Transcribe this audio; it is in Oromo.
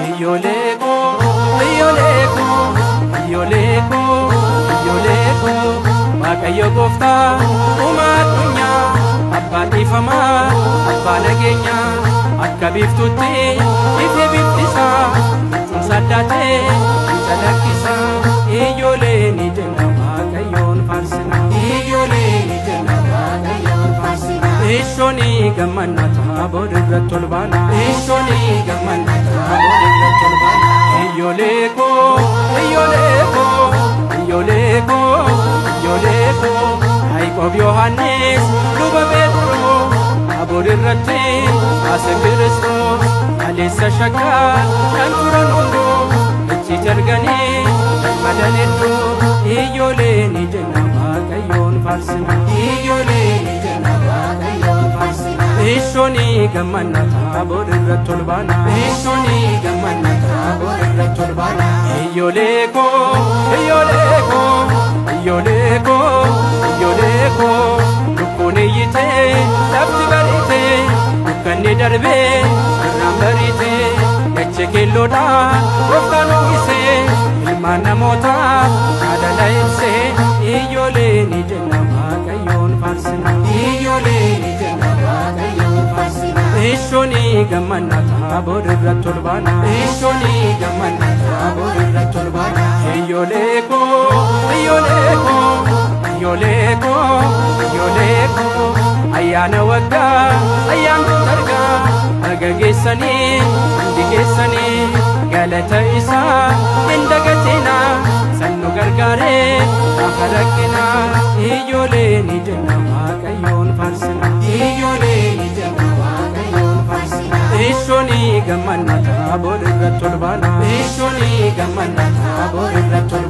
Iyyoleko, iyyoleko, iyyoleko, iyyoleko. Waaqayyo Gooftaa uumaa addunyaa, abbaa dhiifamaa, abbaa nageenyaa. Akka biiftuutti ife biiftisaa, biiftuun saddaatee calaqqisaa. Iyyooleen jenna Waaqayyoon faarsina. Iyyooleen jenna Waaqayyoon faarsina. Ishoonii gammannaa boodurratti ol baana. Ishoonii gammannaa boodurratti ol baana. Iyyoleko, iyyoleko, iyyoleko, iyyoleko. Yaaqoob Yohannis luba Phexros boodurratti ase Kiristoos kaleessa shakkaa kan turan hunduu itti arganii madan hedduu. Iyyooleen jenna Waaqayyoon faarsina. Iyyooleen jenna Waaqayyoon faarsina. Ishoonii gammannaa boodurratti ol baana. Ishoonii gammannaa boodurratti ol baana. Iyyoleko, iyyoleko, iyyoleko, iyyoleko. Lukkuun iyyitee lafti bariitee dukkanni darbee irraan bariitee dachee keelloodhaan Gooftaan uwwisee ilmaan namootaa jaalala ibsee. Iyyooleen jenna Waaqayyoon faarsina. Iyyooleen jenna Waaqayyoon faarsina. Ishoonii gammannaa boodurratti ol baana. Ishoonii gammannaa boodurratti ol baana. Iyyoleko, iyyoleko, iyyoleko, iyyoleko. Ayyaana waggaa ayyaantuu dargaa baga geessanii hundi keessanii galata isaa hin dagatinaa. Sannu gargaaree gaafa rakkinaa. Iyyooleen jenna Waaqayyoon faarsina. Iyyooleen jenna Waaqayyoon faarsina. Ishoonii gammannaa boodurratti ol baana. Ishoonii gammannaa boodurratti ol baana.